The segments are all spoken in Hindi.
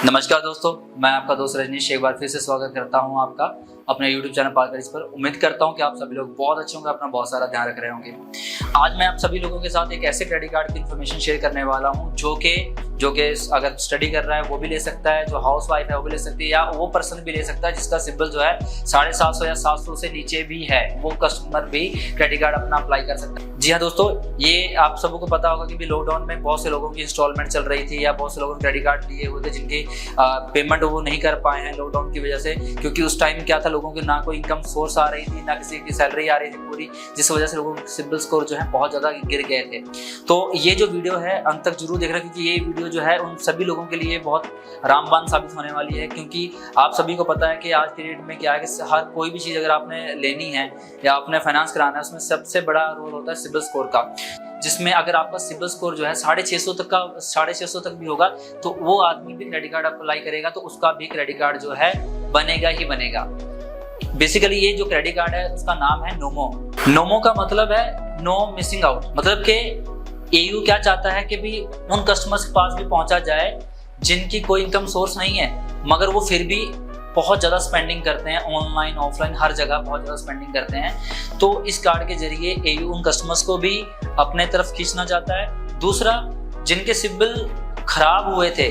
नमस्कार दोस्तों, मैं आपका दोस्त रजनीश एक बार फिर से स्वागत करता हूं आपका अपने YouTube चैनल पालकरिस पर। उम्मीद करता हूं कि आप सभी लोग बहुत अच्छे होंगे, अपना बहुत सारा ध्यान रख रहे होंगे। आज मैं आप सभी लोगों के साथ एक ऐसे क्रेडिट कार्ड की इन्फॉर्मेशन शेयर करने वाला हूं जो कि अगर स्टडी कर रहा है वो भी ले सकता है, जो हाउस वाइफ है वो भी ले सकती है, या वो पर्सन भी ले सकता है जिसका सिबिल जो है 750 या 700 से नीचे भी है, वो कस्टमर भी क्रेडिट कार्ड अपना अप्लाई कर सकता है। जी हाँ दोस्तों, ये आप सबको पता होगा कि लॉकडाउन में बहुत से लोगों की इंस्टॉलमेंट चल रही थी या बहुत से लोगों ने क्रेडिट कार्ड लिए हुए थे जिनकी पेमेंट वो नहीं कर पाए हैं लॉकडाउन की वजह से, क्योंकि उस टाइम क्या था, लोगों की ना कोई इनकम सोर्स आ रही थी, ना किसी की सैलरी आ रही थी पूरी, जिस वजह से लोगों के सिबिल स्कोर जो है बहुत ज्यादा गिर गए थे। तो ये जो वीडियो है अंत तक जरूर देखना, क्योंकि ये वीडियो जो है उन सभी लोगों के लिए बहुत रामबाण साबित होने वाली है। क्योंकि आप सभी को पता है कि आज के डेट में क्या है कि हर कोई भी चीज अगर आपने लेनी है या आपने फाइनेंस कराना है, उसमें सबसे बड़ा रोल होता है सिबिल स्कोर का, जिसमें अगर आपका सिबिल स्कोर जो है 650 तक भी होगा तो वो आदमी भी क्रेडिट कार्ड अप्लाई करेगा, तो उसका भी क्रेडिट कार्ड जो है बनेगा ही बनेगा। बेसिकली ये जो क्रेडिट कार्ड है उसका नाम है नोमो। नोमो का मतलब है नो मिसिंग आउट, मतलब कि एयू क्या चाहता है कि भी उन कस्टमर्स के पास भी पहुंचा जाए जिनकी कोई इनकम सोर्स नहीं है, मगर वो फिर भी बहुत ज़्यादा स्पेंडिंग करते हैं, ऑनलाइन ऑफलाइन हर जगह बहुत ज़्यादा स्पेंडिंग करते हैं। तो इस कार्ड के जरिए एयू उन कस्टमर्स को भी अपने तरफ खींचना चाहता है। दूसरा, जिनके सिबिल खराब हुए थे,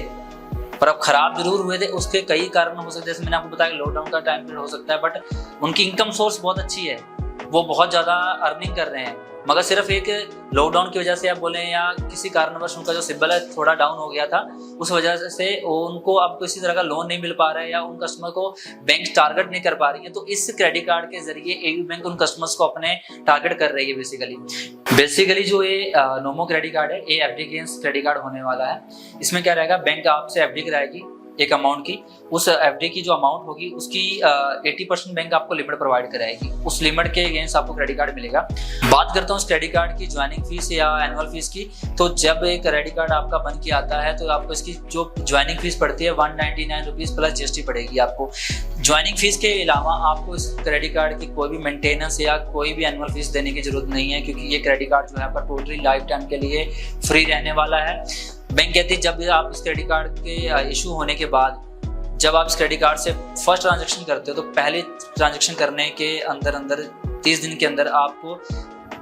पर अब खराब जरूर हुए थे, उसके कई कारण हो सकते हैं, जैसे मैंने आपको बताया लॉकडाउन का टाइम पीरियड हो सकता है, बट उनकी इनकम सोर्स बहुत अच्छी है, वो बहुत ज़्यादा अर्निंग कर रहे हैं, मगर सिर्फ एक लॉकडाउन की वजह से आप बोलें या किसी कारणवश उनका जो सिबिल है थोड़ा डाउन हो गया था, उस वजह से उनको अब किसी तरह का लोन नहीं मिल पा रहा है या उन कस्टमर को बैंक टारगेट नहीं कर पा रही है। तो इस क्रेडिट कार्ड के जरिए एयू बैंक उन कस्टमर्स को अपने टारगेट कर रही है। बेसिकली जो ये नोमो क्रेडिट कार्ड है, ये एफडी अगेंस्ट क्रेडिट कार्ड होने वाला है। इसमें क्या रहेगा, बैंक आपसे एफडी कराएगी एक अमाउंट की, उस एफडी की जो अमाउंट होगी उसकी 80% बैंक आपको लिमिट प्रोवाइड कराएगी, उस लिमिट के अगेंस्ट आपको क्रेडिट कार्ड मिलेगा। बात करता हूँ इस क्रेडिट कार्ड की ज्वाइनिंग फीस या एनुअल फीस की, तो जब एक क्रेडिट कार्ड आपका बन के आता है तो आपको इसकी जो ज्वाइनिंग फीस पड़ती है 199 रुपीज प्लस जीएसटी पड़ेगी आपको। ज्वाइनिंग फीस के अलावा आपको इस क्रेडिट कार्ड की कोई भी मेंटेनेंस या कोई भी एनुअल फीस देने की जरूरत नहीं है, क्योंकि ये क्रेडिट कार्ड जो है आपका टोटली लाइफ टाइम के लिए फ्री रहने वाला है। बैंक कहती है जब आप इस क्रेडिट कार्ड के इशू होने के बाद, जब आप इस क्रेडिट कार्ड से फर्स्ट ट्रांजैक्शन करते हो, तो पहले ट्रांजैक्शन करने के अंदर 30 दिन के अंदर आपको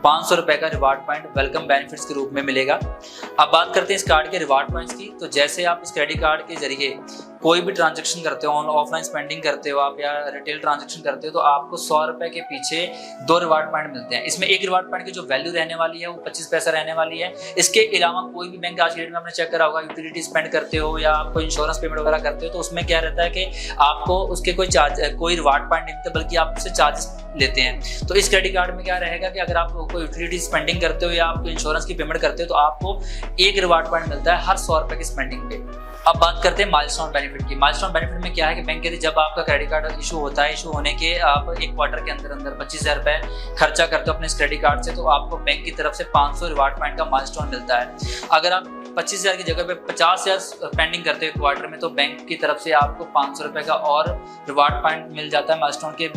500 रुपए का रिवार्ड पॉइंट वेलकम बेनिफिट्स के रूप में मिलेगा। अब बात करते हैं इस कार्ड के रिवार्ड पॉइंट्स की, तो जैसे आप इस क्रेडिट कार्ड के जरिए कोई भी ट्रांजैक्शन करते हो, ऑफलाइन स्पेंडिंग करते हो आप या रिटेल ट्रांजैक्शन करते हो, तो आपको 100 रुपए के पीछे 2 रिवार्ड पॉइंट मिलते हैं। इसमें एक रिवार्ड पॉइंट की जो वैल्यू रहने वाली है वो 25 पैसा रहने वाली है। इसके अलावा कोई भी बैंक आज के डेट में आपने चेक करा होगा, यूटिलिटी स्पेंड करते हो या आप कोई इंश्योरेंस पेमेंट वगैरह करते हो, तो उसमें क्या रहता है कि आपको उसके कोई रिवार्ड पॉइंट नहीं मिलता, बल्कि आप उससे चार्जेस लेते हैं। तो इस क्रेडिट कार्ड में क्या रहेगा कि अगर आप कोई यूटिलिटी स्पेंडिंग करते हो या आप इंश्योरेंस की पेमेंट करते हो, तो आपको एक रिवार्ड पॉइंट मिलता है हर 100 रुपए की स्पेंडिंग पे। अब बात करते हैं माइलस्टोन बेनिफिट की। माइलस्टोन बेनिफिट में क्या है कि बैंक कहती है जब आपका क्रेडिट कार्ड इशू होता है, इशू होने के आप एक क्वार्टर के अंदर 25,000 रुपए खर्चा करते हो अपने इस क्रेडिट कार्ड से, तो आपको बैंक की तरफ से 500 रिवार्ड पॉइंट का माइलस्टोन मिलता है। अगर आप 25,000 की जगह पे 50,000 स्पेंडिंग करते हो क्वार्टर में, तो बैंक की तरफ से आपको 500 रुपए का और रिवार्ड पॉइंट मिल जाता है माइलस्टोन के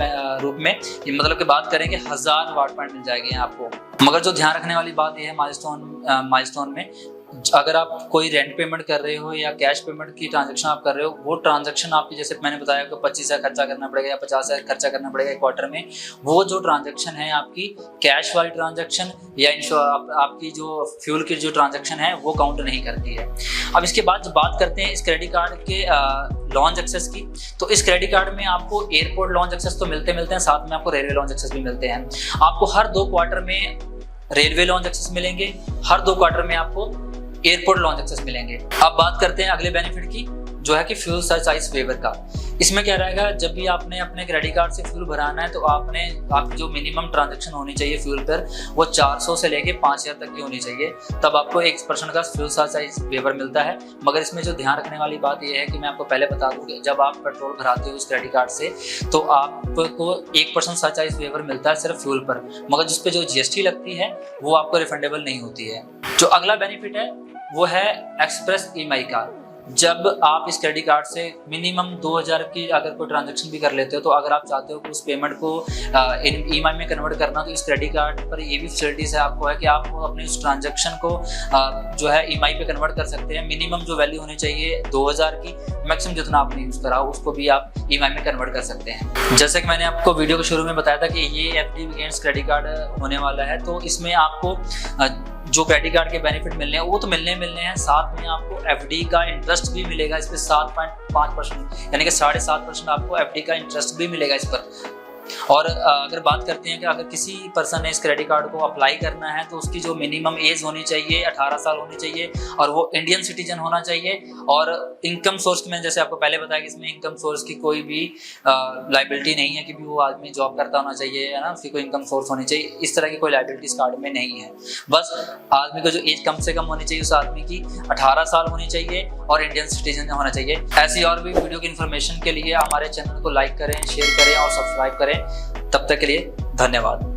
रूप में। ये मतलब कि बात करें कि 1000 रिवार्ड पॉइंट मिल जाएंगे आपको। मगर जो ध्यान रखने वाली बात यह है माइलस्टोन में, अगर आप कोई रेंट पेमेंट कर रहे हो या कैश पेमेंट की ट्रांजैक्शन आप कर रहे हो, वो ट्रांजैक्शन आपकी, जैसे मैंने बताया आपको 25,000 खर्चा करना पड़ेगा या 50,000 खर्चा करना पड़ेगा एक क्वार्टर में, वो जो ट्रांजैक्शन है आपकी कैश वाली ट्रांजैक्शन या आपकी जो फ्यूल की जो ट्रांजैक्शन है वो काउंट नहीं करती है। अब इसके बाद बात करते हैं इस क्रेडिट कार्ड के लॉन्च एक्सेस की। तो इस क्रेडिट कार्ड में आपको एयरपोर्ट लॉन्च एक्सेस तो मिलते हैं, साथ में आपको रेलवे लॉन्च एक्सेस भी मिलते हैं। आपको हर 2 क्वार्टर में रेलवे लॉन्च एक्सेस मिलेंगे, हर 2 क्वार्टर में आपको एयरपोर्ट लॉन्च एक्सेस मिलेंगे। अब बात करते हैं अगले बेनिफिट की, जो है कि फ्यूल सरचार्ज वेवर का। इसमें क्या रहेगा, जब भी आपने अपने क्रेडिट कार्ड से फ्यूल भराना है, तो आपकी जो मिनिमम ट्रांजैक्शन होनी चाहिए फ्यूल पर, वो 400 से लेके 5,000 तक की होनी चाहिए, तब आपको 1% का फ्यूल सरचार्ज वेवर मिलता है। मगर इसमें जो ध्यान रखने वाली बात यह है कि मैं आपको पहले बता दूं कि जब आप पेट्रोल भराते हो इस क्रेडिट कार्ड से, तो आपको 1% सरचार्ज वेवर मिलता है सिर्फ फ्यूल पर, मगर जिस पे जो जीएसटी लगती है वो आपको रिफंडेबल नहीं होती है। जो अगला बेनिफिट है वो है एक्सप्रेस ईएमआई का। जब आप इस क्रेडिट कार्ड से मिनिमम 2000 की अगर कोई ट्रांजैक्शन भी कर लेते हो, तो अगर आप चाहते हो कि उस पेमेंट को EMI में कन्वर्ट करना, तो इस क्रेडिट कार्ड पर ये भी फैसिलिटीज है आपको, है कि आप अपने उस ट्रांजैक्शन को जो है EMI पे कन्वर्ट कर सकते हैं। मिनिमम जो वैल्यू होनी चाहिए 2000 की, मैक्सिमम जितना आपने यूज़ करा उसको भी आप EMI में कन्वर्ट कर सकते हैं। जैसे कि मैंने आपको वीडियो के शुरू में बताया था कि ये FD वीकेंड्स क्रेडिट कार्ड होने वाला है, तो इसमें आपको जो क्रेडिट कार्ड के बेनिफिट मिलने हैं वो तो मिलने हैं, साथ में आपको FD का इंटरेस्ट भी मिलेगा इस पर 7.5%, यानी कि 7.5% आपको FD का इंटरेस्ट भी मिलेगा इस पर। और अगर बात करते हैं कि अगर किसी पर्सन ने इस क्रेडिट कार्ड को अप्लाई करना है, तो उसकी जो मिनिमम एज होनी चाहिए 18 साल होनी चाहिए, और वो इंडियन सिटीजन होना चाहिए। और इनकम सोर्स की मैंने जैसे आपको पहले बताया कि इसमें इनकम सोर्स की कोई भी लाइबिलिटी नहीं है कि भी वो आदमी जॉब करता होना चाहिए, है ना, उसकी कोई इनकम सोर्स होनी चाहिए, इस तरह की कोई लाइबिलिटी इस कार्ड में नहीं है। बस आदमी को जो एज कम से कम होनी चाहिए उस आदमी की 18 साल होनी चाहिए और इंडियन सिटीजन होना चाहिए। ऐसी और भी वीडियो की इन्फॉर्मेशन के लिए हमारे चैनल को लाइक करें, शेयर करें और सब्सक्राइब करें। तब तक के लिए धन्यवाद।